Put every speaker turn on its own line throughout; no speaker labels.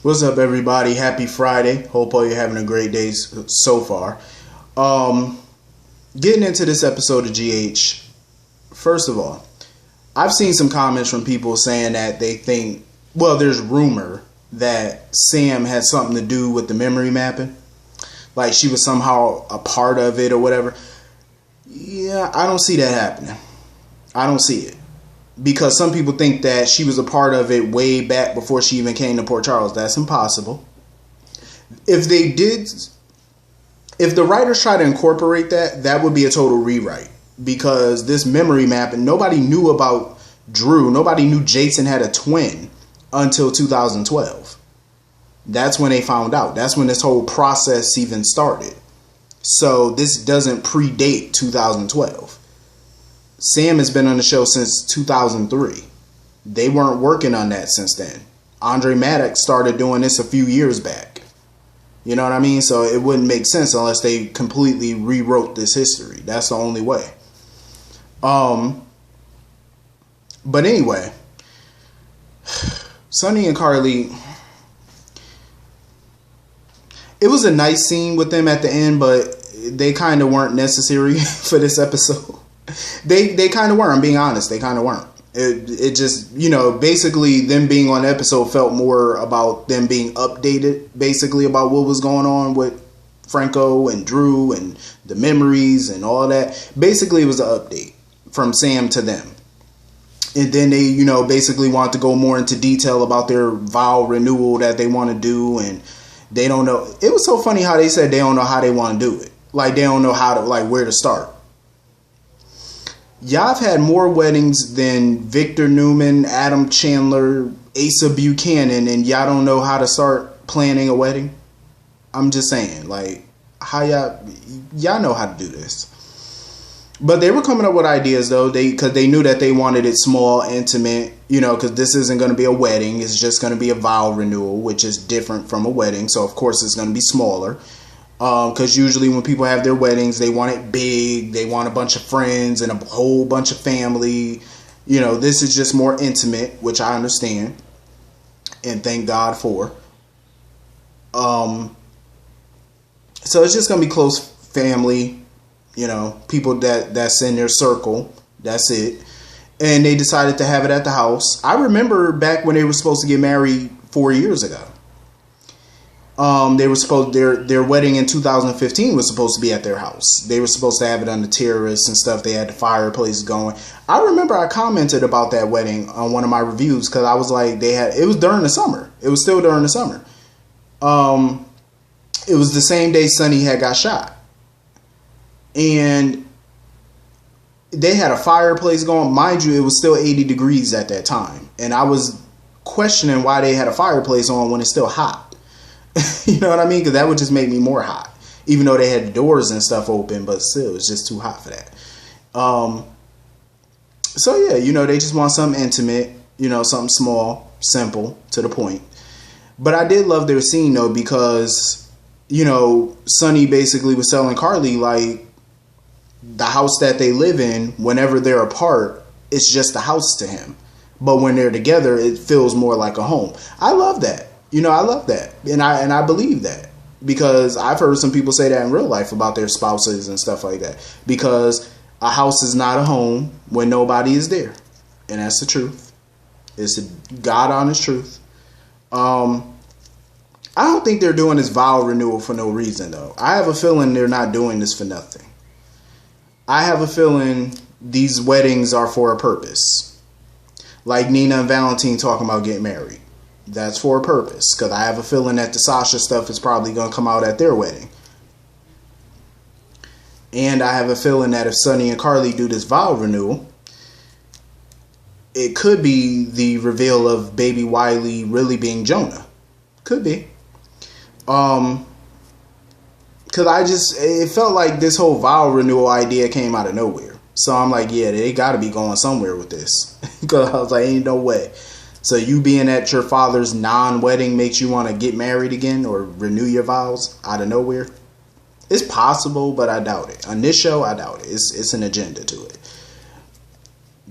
What's up, everybody? Happy Friday. Hope all you're having a great day so far. Getting into this episode of GH, first of all, I've seen some comments from people saying that they think, well, there's rumor that Sam had something to do with the memory mapping. Like she was somehow a part of it or whatever. Yeah, I don't see that happening. I don't see it. Because some people think that she was a part of it way back before she even came to Port Charles. That's impossible. If the writers try to incorporate that, that would be a total rewrite. Because this memory mapping, nobody knew about Drew. Nobody knew Jason had a twin until 2012. That's when they found out. That's when this whole process even started. So this doesn't predate 2012. Sam has been on the show since 2003. They weren't working on that since then. Andre Maddox started doing this a few years back. You know what I mean? So it wouldn't make sense unless they completely rewrote this history. That's the only way. But anyway, Sonny and Carly, it was a nice scene with them at the end, but they kind of weren't necessary for this episode. They kind of weren't. I'm being honest. They kind of weren't. It just, basically them being on the episode felt more about them being updated, basically about what was going on with Franco and Drew and the memories and all that. Basically, it was an update from Sam to them. And then they, basically want to go more into detail about their vow renewal that they want to do. And they don't know. It was so funny how they said they don't know how they want to do it. Like, they don't know where to start. Y'all have had more weddings than Victor Newman, Adam Chandler, Asa Buchanan, and y'all don't know how to start planning a wedding? I'm just saying, how y'all know how to do this. But they were coming up with ideas, though, because they knew that they wanted it small, intimate, because this isn't going to be a wedding. It's just going to be a vow renewal, which is different from a wedding. So, of course, it's going to be smaller. Because usually when people have their weddings, they want it big. They want a bunch of friends and a whole bunch of family. This is just more intimate, which I understand. And thank God for. So it's just going to be close family. People that's in their circle. That's it. And they decided to have it at the house. I remember back when they were supposed to get married 4 years ago. They were supposed their wedding in 2015 was supposed to be at their house. They were supposed to have it on the terrace and stuff. They had the fireplace going. I remember I commented about that wedding on one of my reviews because I was like, it was during the summer. It was still during the summer. It was the same day Sonny had got shot, and they had a fireplace going. Mind you, it was still 80 degrees at that time, and I was questioning why they had a fireplace on when it's still hot. You know what I mean? Because that would just make me more hot. Even though they had the doors and stuff open, but still, it's just too hot for that. So yeah, they just want something intimate, something small, simple, to the point. But I did love their scene, though, because, Sonny basically was telling Carly, the house that they live in, whenever they're apart, it's just a house to him. But when they're together, it feels more like a home. I love that. I love that. And I believe that. Because I've heard some people say that in real life about their spouses and stuff like that. Because a house is not a home when nobody is there. And that's the truth. It's a God-honest truth. I don't think they're doing this vow renewal for no reason, though. I have a feeling they're not doing this for nothing. I have a feeling these weddings are for a purpose. Like Nina and Valentine talking about getting married. That's for a purpose. Because I have a feeling that the Sasha stuff is probably going to come out at their wedding. And I have a feeling that if Sonny and Carly do this vow renewal, it could be the reveal of baby Wiley really being Jonah. Could be. Because it felt like this whole vow renewal idea came out of nowhere. So I'm like, yeah, they got to be going somewhere with this. Because I was like, ain't no way. So you being at your father's non-wedding makes you want to get married again or renew your vows out of nowhere? It's possible, but I doubt it. On this show, I doubt it. It's an agenda to it.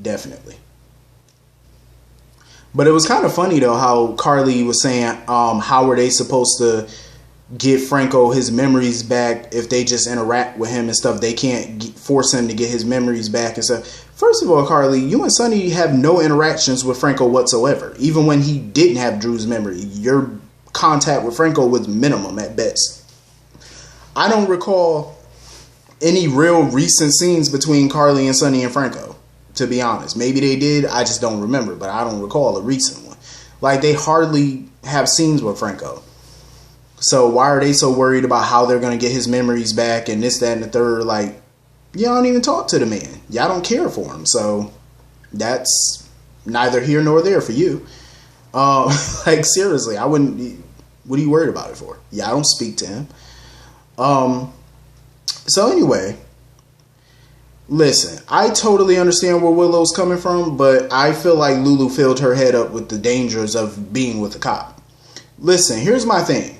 Definitely. But it was kind of funny though how Carly was saying, how were they supposed to get Franco his memories back if they just interact with him and stuff? They can't force him to get his memories back and stuff. First of all, Carly, you and Sonny have no interactions with Franco whatsoever. Even when he didn't have Drew's memory, your contact with Franco was minimum at best. I don't recall any real recent scenes between Carly and Sonny and Franco, to be honest. Maybe they did, I just don't remember, but I don't recall a recent one. Like, they hardly have scenes with Franco. So why are they so worried about how they're going to get his memories back and this, that, and the third? Like, y'all don't even talk to the man. Y'all don't care for him. So that's neither here nor there for you. Like, seriously, I wouldn't. What are you worried about it for? Y'all don't speak to him. So anyway, listen, I totally understand where Willow's coming from, but I feel like Lulu filled her head up with the dangers of being with a cop. Listen, here's my thing.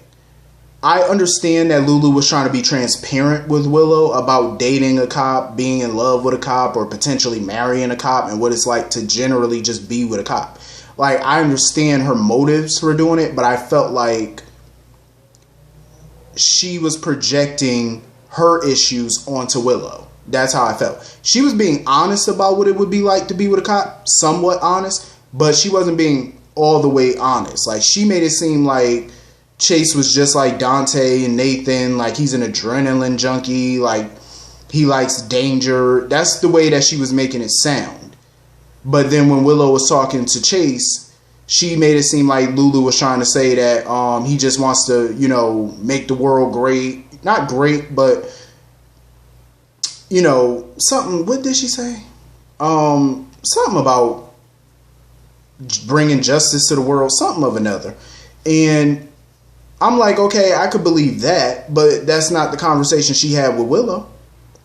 I understand that Lulu was trying to be transparent with Willow about dating a cop, being in love with a cop, or potentially marrying a cop, and what it's like to generally just be with a cop. Like, I understand her motives for doing it, but I felt like she was projecting her issues onto Willow. That's how I felt. She was being honest about what it would be like to be with a cop, somewhat honest, but she wasn't being all the way honest. Like, she made it seem like Chase was just like Dante and Nathan, like he's an adrenaline junkie, like he likes danger. That's the way that she was making it sound. But then when Willow was talking to Chase, she made it seem like Lulu was trying to say that he just wants to, you know, make the world great. Not great, but, you know, something. What did she say? Something about bringing justice to the world, something of another. And I'm like, okay, I could believe that, but that's not the conversation she had with Willow.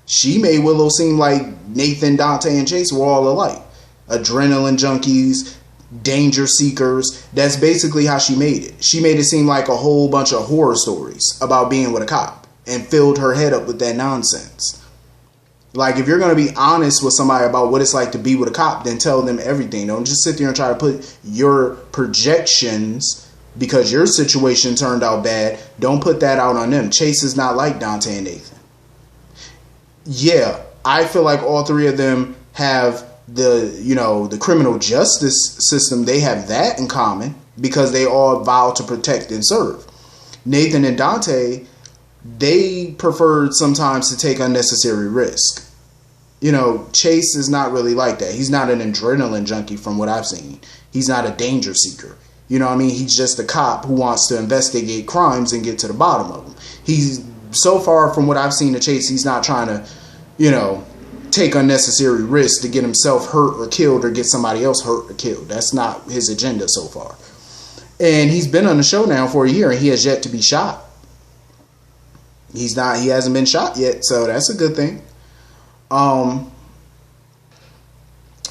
She made Willow seem like Nathan, Dante, and Chase were all alike. Adrenaline junkies, danger seekers. That's basically how she made it. She made it seem like a whole bunch of horror stories about being with a cop and filled her head up with that nonsense. Like, if you're going to be honest with somebody about what it's like to be with a cop, then tell them everything. Don't just sit there and try to put your projections because your situation turned out bad. Don't put that out on them. Chase is not like Dante and Nathan. Yeah, I feel like all three of them have the criminal justice system. They have that in common because they all vow to protect and serve. Nathan and Dante, they preferred sometimes to take unnecessary risk. You know, Chase is not really like that. He's not an adrenaline junkie from what I've seen. He's not a danger seeker. You know what I mean? He's just a cop who wants to investigate crimes and get to the bottom of them. He's, so far from what I've seen of Chase, he's not trying to, you know, take unnecessary risks to get himself hurt or killed or get somebody else hurt or killed. That's not his agenda so far. And he's been on the show now for a year and he has yet to be shot. He hasn't been shot yet, so that's a good thing.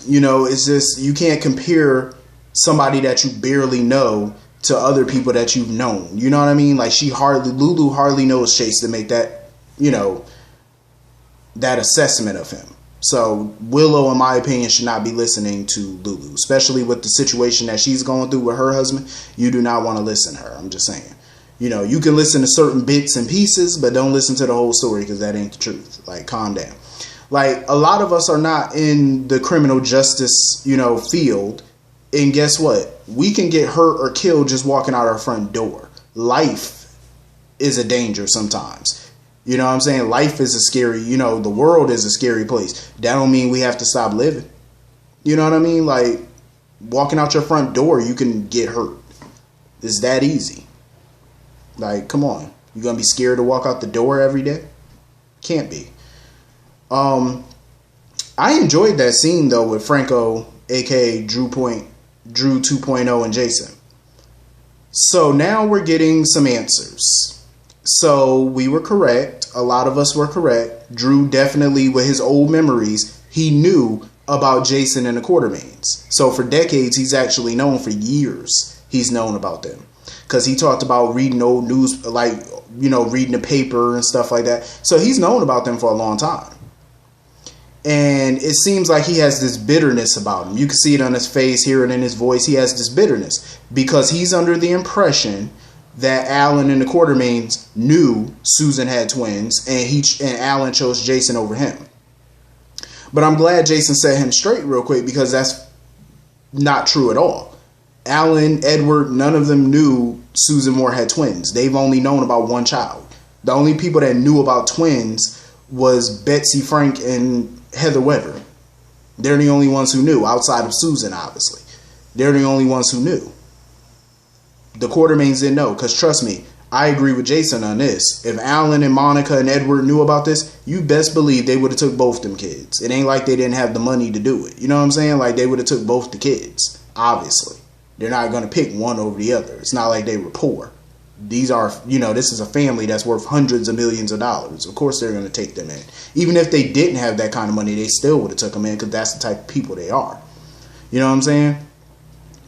You know, it's just, you can't compare somebody that you barely know to other people that you've known. You know what I mean? Like, Lulu hardly knows Chase to make that, you know, that assessment of him. So Willow, in my opinion, should not be listening to Lulu, especially with the situation that she's going through with her husband. You do not want to listen to her. I'm just saying. You know, you can listen to certain bits and pieces, but don't listen to the whole story because that ain't the truth. Like, calm down. Like, a lot of us are not in the criminal justice, you know, field. And guess what? We can get hurt or killed just walking out our front door. Life is a danger sometimes. You know what I'm saying? Life is a scary, you know, the world is a scary place. That don't mean we have to stop living. You know what I mean? Like, walking out your front door, you can get hurt. It's that easy. Like, come on. You gonna be scared to walk out the door every day? Can't be. I enjoyed that scene, though, with Franco, a.k.a. Drew 2.0, and Jason. So now we're getting some answers. So we were correct. A lot of us were correct. Drew definitely, with his old memories, he knew about Jason and the Quartermains. So for decades, he's actually known, for years, he's known about them. Because he talked about reading old news, like, you know, reading the paper and stuff like that. So he's known about them for a long time. And it seems like he has this bitterness about him. You can see it on his face, hear it in his voice. He has this bitterness because he's under the impression that Alan and the Quartermains knew Susan had twins, and Alan chose Jason over him. But I'm glad Jason set him straight real quick, because that's not true at all. Alan, Edward, none of them knew Susan Moore had twins. They've only known about one child. The only people that knew about twins was Betsy Frank and Heather Weber. They're the only ones who knew, outside of Susan, obviously. They're the only ones who knew. The Quartermains didn't know, because trust me, I agree with Jason on this. If Alan and Monica and Edward knew about this, you best believe they would have took both them kids. It ain't like they didn't have the money to do it. You know what I'm saying? Like, they would have took both the kids, obviously. They're not going to pick one over the other. It's not like they were poor. These are, this is a family that's worth hundreds of millions of dollars. Of course they're going to take them in. Even if they didn't have that kind of money, they still would have took them in, because that's the type of people they are. You know what I'm saying?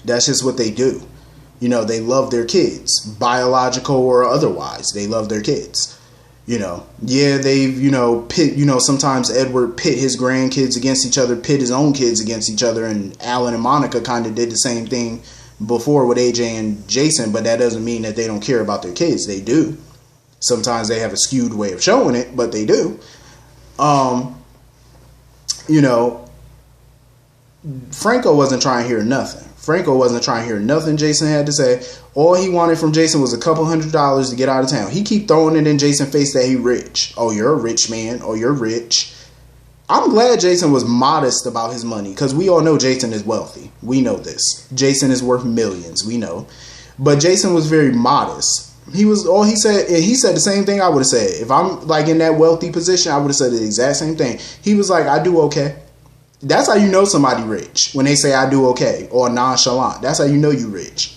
That's just what they do. They love their kids, biological or otherwise. They love their kids. Yeah, they've, pit, sometimes Edward pit his grandkids against each other, pit his own kids against each other, and Alan and Monica kind of did the same thing before with AJ and Jason, but that doesn't mean that they don't care about their kids. They do. Sometimes they have a skewed way of showing it, but they do. Franco wasn't trying to hear nothing. Franco wasn't trying to hear nothing Jason had to say. All he wanted from Jason was a couple $100 to get out of town. He keep throwing it in Jason's face that he rich. Oh, you're a rich man. Oh, you're rich. I'm glad Jason was modest about his money, because we all know Jason is wealthy. We know this. Jason is worth millions. We know. But Jason was very modest. He said the same thing I would have said. If I'm like in that wealthy position, I would have said the exact same thing. He was like, I do okay. That's how you know somebody rich, when they say I do okay, or nonchalant. That's how you know you rich.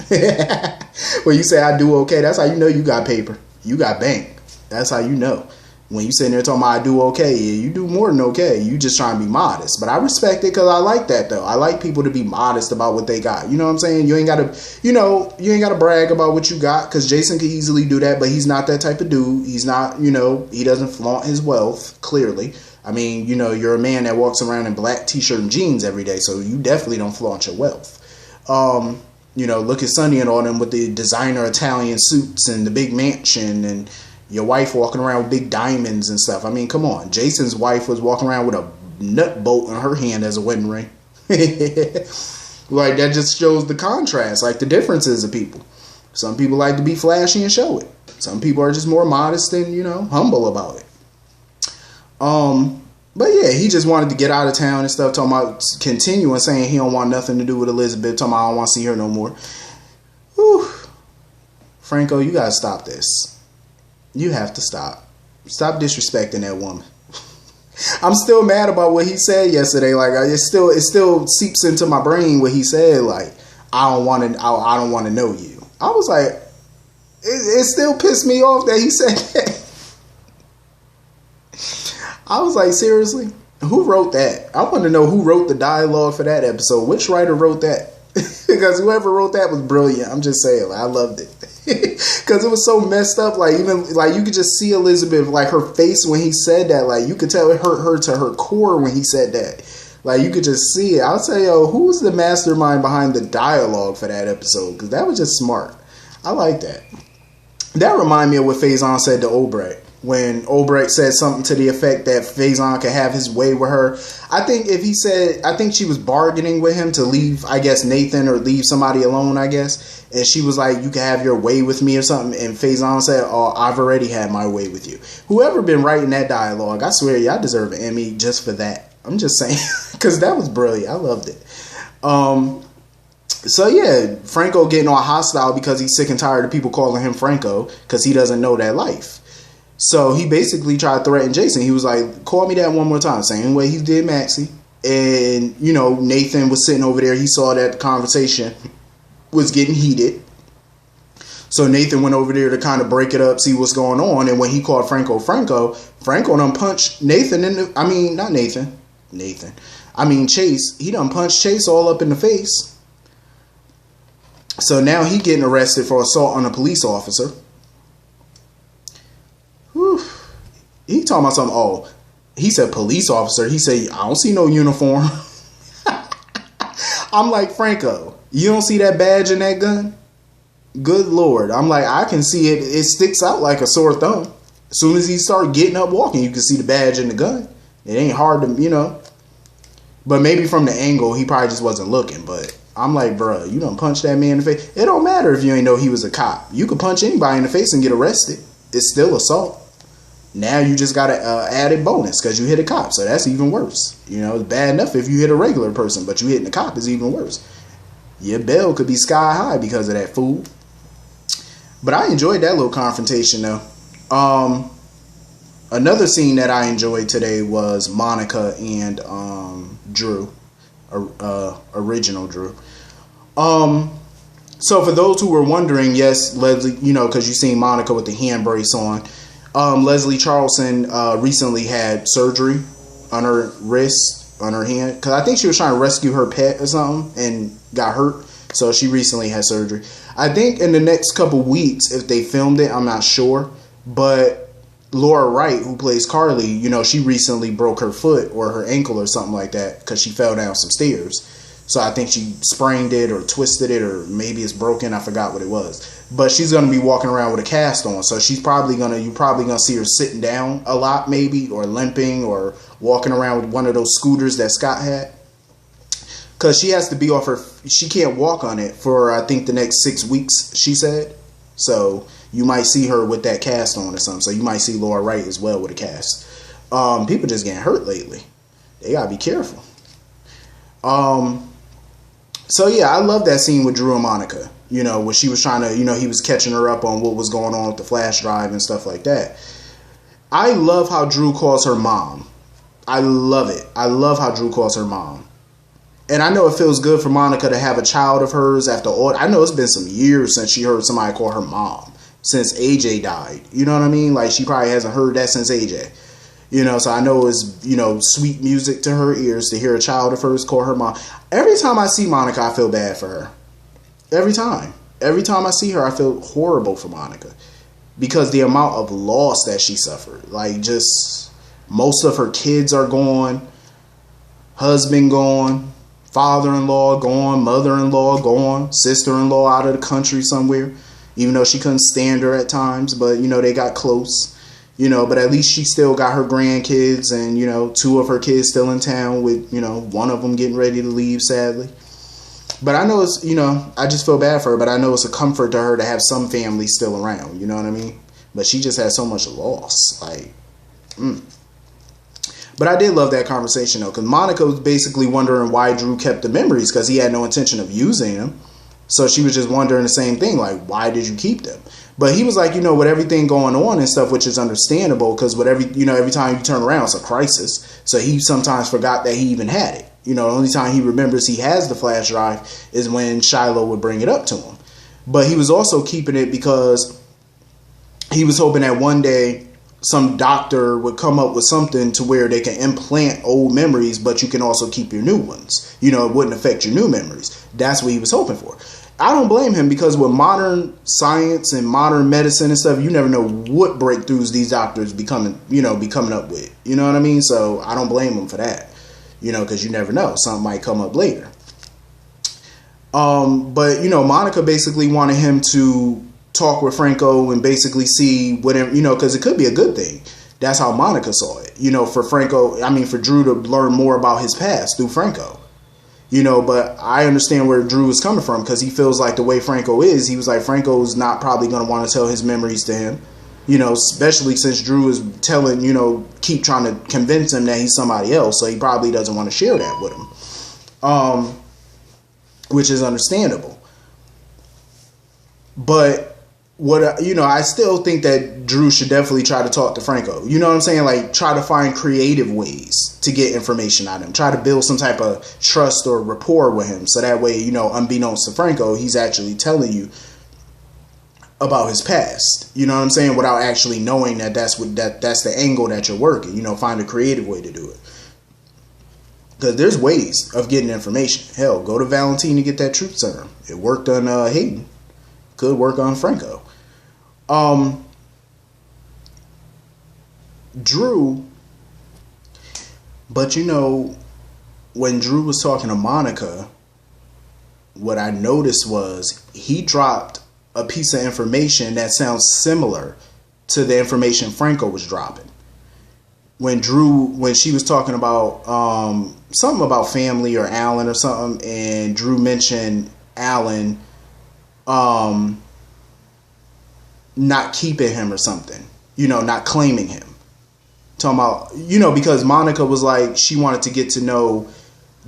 When you say I do okay, that's how you know you got paper. You got bank. That's how you know. When you sitting there talking about I do okay, yeah, you do more than okay. You just trying to be modest. But I respect it, because I like that, though. I like people to be modest about what they got. You know what I'm saying? You ain't got to brag about what you got, because Jason could easily do that, but he's not that type of dude. He's not, he doesn't flaunt his wealth, clearly. I mean, you're a man that walks around in black t-shirt and jeans every day, so you definitely don't flaunt your wealth. Look at Sonny and all them with the designer Italian suits and the big mansion, and your wife walking around with big diamonds and stuff. I mean, come on. Jason's wife was walking around with a nut bolt in her hand as a wedding ring. Like, that just shows the contrast, like the differences of people. Some people like to be flashy and show it. Some people are just more modest and, humble about it. But yeah, he just wanted to get out of town and stuff, talking about continuing saying he don't want nothing to do with Elizabeth, talking about I don't want to see her no more. Whew. Franco, you gotta stop this. You have to stop. Stop disrespecting that woman. I'm still mad about what he said yesterday. Like, it still seeps into my brain what he said. Like, I don't want to know you. I was like, it still pissed me off that he said that. I was like, seriously? Who wrote that? I want to know who wrote the dialogue for that episode. Which writer wrote that? Because whoever wrote that was brilliant. I'm just saying, I loved it. Because it was so messed up. Like, even, like, you could just see Elizabeth, like, her face when he said that. Like, you could tell it hurt her to her core when he said that. Like, you could just see it. I'll tell you, who was the mastermind behind the dialogue for that episode? Because that was just smart. I like that. That reminded me of what Faison said to Obrecht. When Obrecht said something to the effect that Faison could have his way with her. I think she was bargaining with him to leave, I guess, Nathan, or leave somebody alone, I guess. And she was like, you can have your way with me or something. And Faison said, oh, I've already had my way with you. Whoever been writing that dialogue, I swear, y'all deserve an Emmy just for that. I'm just saying. Because that was brilliant. I loved it. So yeah, Franco getting all hostile because he's sick and tired of people calling him Franco because he doesn't know that life. So he basically tried to threaten Jason. He was like, call me that one more time. Same way he did Maxie. And, Nathan was sitting over there. He saw that the conversation was getting heated. So Nathan went over there to kind of break it up, see what's going on. And when he called Franco done punched Nathan Chase. He done punched Chase all up in the face. So now he getting arrested for assault on a police officer. Whew. He talking about something. Oh, He said police officer. He said, I don't see no uniform. I'm like, Franco, you don't see that badge in that gun? Good Lord. I'm like, I can see it. It sticks out like a sore thumb. As soon as he started getting up walking, you can see the badge in the gun. It ain't hard to, But maybe from the angle, he probably just wasn't looking. But I'm like, bruh, you done punch that man in the face. It don't matter if you ain't know he was a cop. You could punch anybody in the face and get arrested. It's still assault. Now you just got an added bonus because you hit a cop. So that's even worse. It's bad enough if you hit a regular person, but you hitting a cop is even worse. Your bail could be sky high because of that fool. But I enjoyed that little confrontation though. Another scene that I enjoyed today was Monica and Drew, original Drew. So for those who were wondering, yes, Leslie, because you seen Monica with the hand brace on. Leslie Charleston recently had surgery on her wrist, on her hand, because I think she was trying to rescue her pet or something and got hurt. So she recently had surgery. I think in the next couple weeks, if they filmed it, I'm not sure. But Laura Wright, who plays Carly, she recently broke her foot or her ankle or something like that because she fell down some stairs. So I think she sprained it or twisted it, or maybe it's broken. I forgot what it was. But she's going to be walking around with a cast on. So you're probably going to see her sitting down a lot maybe, or limping, or walking around with one of those scooters that Scott had. Because she has to be she can't walk on it for, I think, the next 6 weeks, she said. So you might see her with that cast on or something. So you might see Laura Wright as well with a cast. People just getting hurt lately. They got to be careful. So yeah, I love that scene with Drew and Monica, where she was trying to, he was catching her up on what was going on with the flash drive and stuff like that. I love how Drew calls her mom. I love it. I love how Drew calls her mom. And I know it feels good for Monica to have a child of hers after all. I know it's been some years since she heard somebody call her mom, since AJ died. You know what I mean? Like, she probably hasn't heard that since AJ. So I know it's, sweet music to her ears to hear a child of hers call her mom. Every time I see Monica, I feel bad for her. Every time. Every time I see her, I feel horrible for Monica. Because the amount of loss that she suffered. Like, just, most of her kids are gone. Husband gone. Father-in-law gone. Mother-in-law gone. Sister-in-law out of the country somewhere. Even though she couldn't stand her at times. But, they got close. But at least she still got her grandkids and, 2 of her kids still in town with, one of them getting ready to leave, sadly. But I know it's, I just feel bad for her, but I know it's a comfort to her to have some family still around, you know what I mean? But she just had so much loss, But I did love that conversation, though, because Monica was basically wondering why Drew kept the memories, because he had no intention of using them. So she was just wondering the same thing, like, why did you keep them? But he was like, with everything going on and stuff, which is understandable, because every time you turn around, it's a crisis. So he sometimes forgot that he even had it. The only time he remembers he has the flash drive is when Shiloh would bring it up to him. But he was also keeping it because he was hoping that one day some doctor would come up with something to where they can implant old memories, but you can also keep your new ones. It wouldn't affect your new memories. That's what he was hoping for. I don't blame him, because with modern science and modern medicine and stuff, you never know what breakthroughs these doctors be coming up with. You know what I mean? So I don't blame him for that, because you never know. Something might come up later. But, Monica basically wanted him to talk with Franco and basically see whatever, because it could be a good thing. That's how Monica saw it, for Drew to learn more about his past through Franco. But I understand where Drew is coming from, because he feels like the way Franco is, he was like, Franco's not probably going to want to tell his memories to him, especially since Drew is telling, keep trying to convince him that he's somebody else. So he probably doesn't want to share that with him, which is understandable. But I still think that Drew should definitely try to talk to Franco. You know what I'm saying? Like, try to find creative ways to get information out of him. Try to build some type of trust or rapport with him. So that way, unbeknownst to Franco, he's actually telling you about his past. You know what I'm saying? Without actually knowing that that's the angle that you're working. Find a creative way to do it. Because there's ways of getting information. Hell, go to Valentine to get that truth serum. It worked on Hayden. Could work on Franco. Drew, But when Drew was talking to Monica, what I noticed was he dropped a piece of information that sounds similar to the information Franco was dropping. When she was talking about something about family or Alan or something, and Drew mentioned Alan not keeping him or something, not claiming him. Talking about, because Monica was like, she wanted to get to know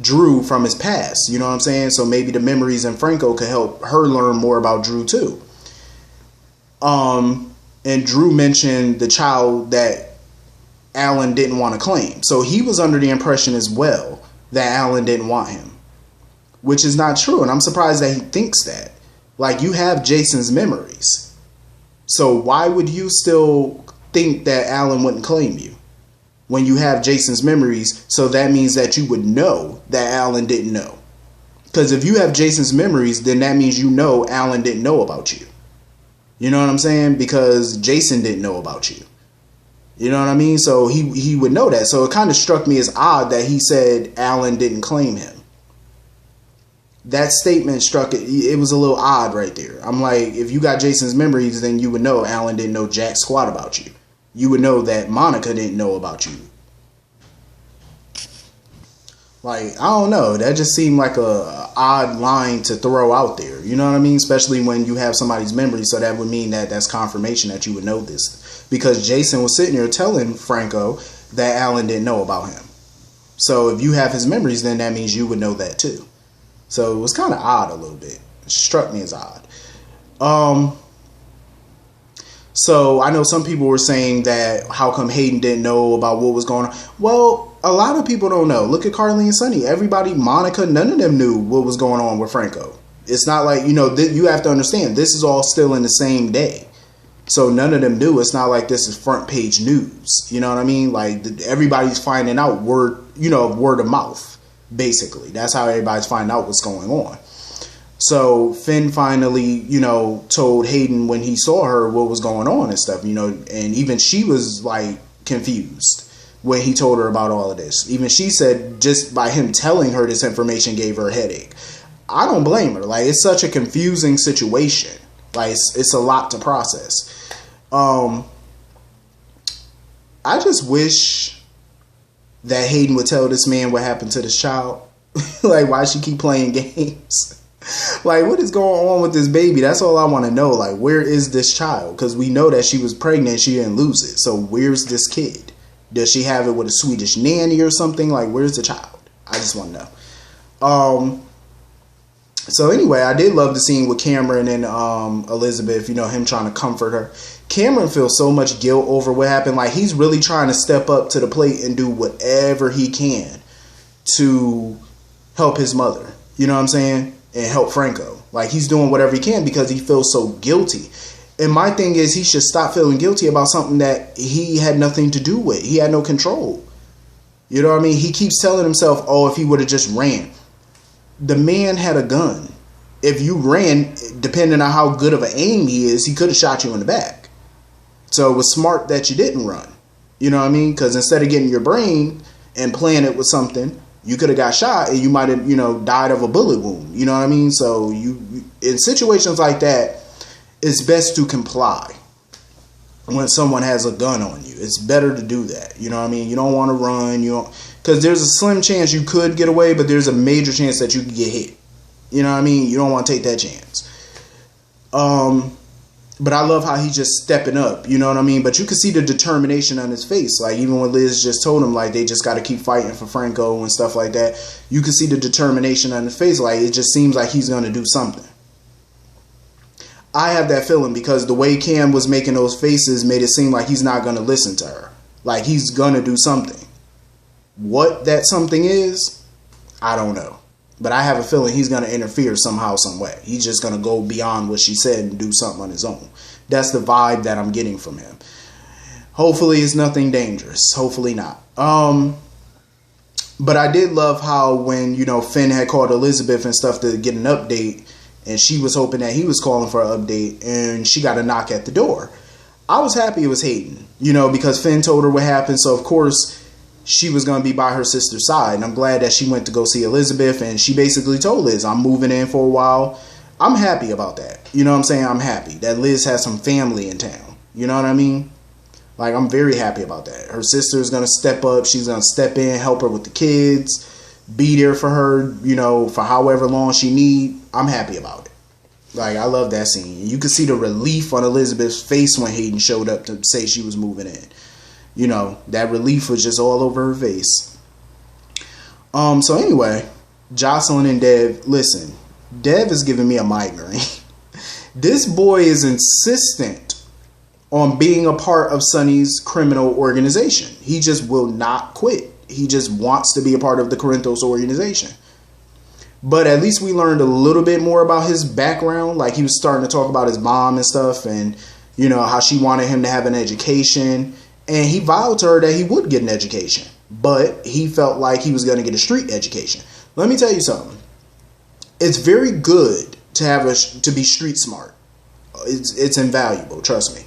Drew from his past, you know what I'm saying? So maybe the memories in Franco could help her learn more about Drew too. And Drew mentioned the child that Alan didn't want to claim. So he was under the impression as well that Alan didn't want him, which is not true. And I'm surprised that he thinks that. Like, you have Jason's memories. So why would you still think that Alan wouldn't claim you when you have Jason's memories? So that means that you would know that Alan didn't know. Because if you have Jason's memories, then that means Alan didn't know about you. You know what I'm saying? Because Jason didn't know about you. You know what I mean? So he would know that. So it kind of struck me as odd that he said Alan didn't claim him. That statement it was a little odd right there. I'm like, if you got Jason's memories, then you would know Alan didn't know jack squat about you. You would know that Monica didn't know about you. Like, I don't know. That just seemed like a odd line to throw out there. You know what I mean? Especially when you have somebody's memory. So that would mean that that's confirmation that you would know this. Because Jason was sitting there telling Franco that Alan didn't know about him. So if you have his memories, then that means you would know that too. So it was kind of odd a little bit. It struck me as odd. So I know some people were saying that how come Hayden didn't know about what was going on? Well, a lot of people don't know. Look at Carly and Sonny. Everybody, Monica, none of them knew what was going on with Franco. It's not like, you have to understand, this is all still in the same day. So none of them knew. It's not like this is front page news. You know what I mean? Like, everybody's finding out word of mouth, basically. That's how everybody's finding out what's going on. So Finn finally, told Hayden when he saw her what was going on and stuff, and even she was like confused when he told her about all of this. Even she said just by him telling her this information gave her a headache. I don't blame her. Like, it's such a confusing situation. Like, it's a lot to process. I just wish that Hayden would tell this man what happened to this child. Like, why she keep playing games? Like, what is going on with this baby? That's all I want to know. Like, where is this child? Because we know that she was pregnant. She didn't lose it. So where's this kid? Does she have it with a Swedish nanny or something? Like, where's the child? I just want to know. So anyway, I did love the scene with Cameron and Elizabeth, him trying to comfort her. Cameron feels so much guilt over what happened. Like, he's really trying to step up to the plate and do whatever he can to help his mother. You know what I'm saying? And help Franco. Like, he's doing whatever he can because he feels so guilty. And my thing is, he should stop feeling guilty about something that he had nothing to do with. He had no control. You know what I mean? He keeps telling himself, oh, if he would have just ran. The man had a gun. If you ran, depending on how good of an aim he is, he could have shot you in the back. So it was smart that you didn't run. You know what I mean? Because instead of getting your brain and playing it with something, you could have got shot and you might have, died of a bullet wound. You know what I mean? So in situations like that, it's best to comply when someone has a gun on you. It's better to do that. You know what I mean? You don't want to run. Because there's a slim chance you could get away, but there's a major chance that you could get hit. You know what I mean? You don't want to take that chance. But I love how he's just stepping up. You know what I mean? But you can see the determination on his face. Like, even when Liz just told him, like, they just got to keep fighting for Franco and stuff like that. You can see the determination on his face. Like, it just seems like he's going to do something. I have that feeling because the way Cam was making those faces made it seem like he's not going to listen to her. Like, he's going to do something. What that something is, I don't know. But I have a feeling he's going to interfere somehow, some way. He's just going to go beyond what she said and do something on his own. That's the vibe that I'm getting from him. Hopefully it's nothing dangerous. Hopefully not. But I did love how when, Finn had called Elizabeth and stuff to get an update, and she was hoping that he was calling for an update, and she got a knock at the door. I was happy it was Hayden, because Finn told her what happened, so of course she was going to be by her sister's side. And I'm glad that she went to go see Elizabeth, and she basically told Liz, I'm moving in for a while. I'm happy about that. You know what I'm saying? I'm happy that Liz has some family in town. You know what I mean? Like, I'm very happy about that. Her sister is going to step up. She's going to step in, help her with the kids, be there for her, you know, for however long she need. I'm happy about it. Like, I love that scene. You could see the relief on Elizabeth's face when Hayden showed up to say she was moving in. You know, that relief was just all over her face. So anyway, Jocelyn and Dev, listen, Dev is giving me a migraine. This boy is insistent on being a part of Sonny's criminal organization. He just will not quit. He just wants to be a part of the Corinthos organization. But at least we learned a little bit more about his background. Like, he was starting to talk about his mom and stuff, and, you know, how she wanted him to have an education. And he vowed to her that he would get an education, but he felt like he was going to get a street education. Let me tell you something. It's very good to be street smart. It's invaluable. Trust me.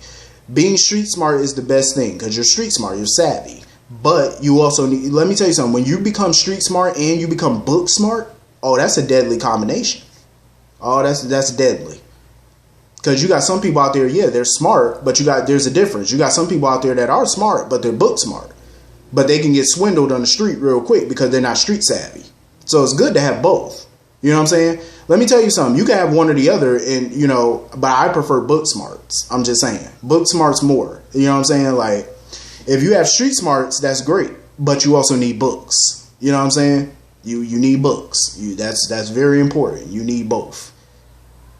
Being street smart is the best thing because you're street smart. You're savvy. But you also need, let me tell you something. When you become street smart and you become book smart, oh, that's a deadly combination. Oh, that's deadly. Because you got some people out there, yeah, they're smart, but there's a difference. You got some people out there that are smart, but they're book smart. But they can get swindled on the street real quick because they're not street savvy. So it's good to have both. You know what I'm saying? Let me tell you something. You can have one or the other, and, you know, but I prefer book smarts. I'm just saying. Book smarts more. You know what I'm saying? Like, if you have street smarts, that's great. But you also need books. You know what I'm saying? You need books. That's very important. You need both.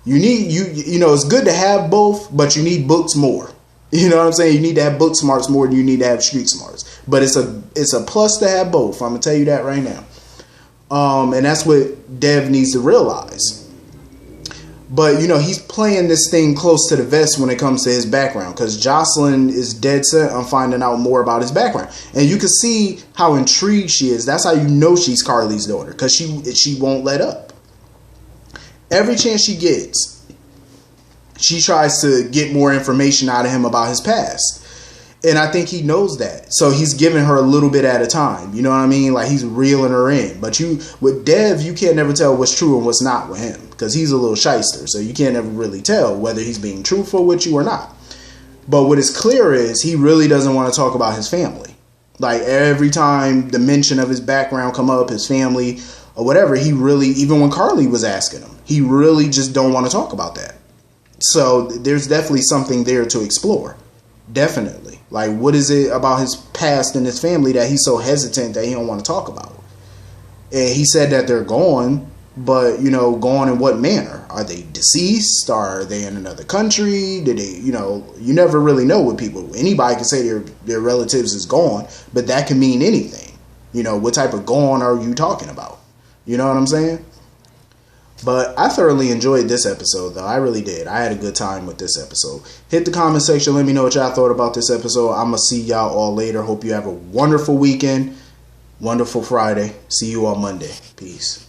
You know, it's good to have both, but you need books more. You know what I'm saying? You need to have book smarts more than you need to have street smarts. But it's a plus to have both. I'm gonna tell you that right now. And that's what Dev needs to realize. But, you know, he's playing this thing close to the vest when it comes to his background, because Jocelyn is dead set on finding out more about his background. And you can see how intrigued she is. That's how you know she's Carly's daughter, because she won't let up. Every chance she gets, she tries to get more information out of him about his past. And I think he knows that. So he's giving her a little bit at a time. You know what I mean? Like, he's reeling her in. But with Dev, you can't never tell what's true and what's not with him, because he's a little shyster. So you can't ever really tell whether he's being truthful with you or not. But what is clear is he really doesn't want to talk about his family. Like, every time the mention of his background come up, his family or whatever, he really, even when Carly was asking him, he really just don't want to talk about that. So there's definitely something there to explore. Definitely. Like, what is it about his past and his family that he's so hesitant that he don't want to talk about? And he said that they're gone, but, you know, gone in what manner? Are they deceased? Are they in another country? Did they, you know, you never really know with people. Anybody can say their relatives is gone, but that can mean anything. You know, what type of gone are you talking about? You know what I'm saying? But I thoroughly enjoyed this episode, though. I really did. I had a good time with this episode. Hit the comment section. Let me know what y'all thought about this episode. I'm going to see y'all all later. Hope you have a wonderful weekend. Wonderful Friday. See you on Monday. Peace.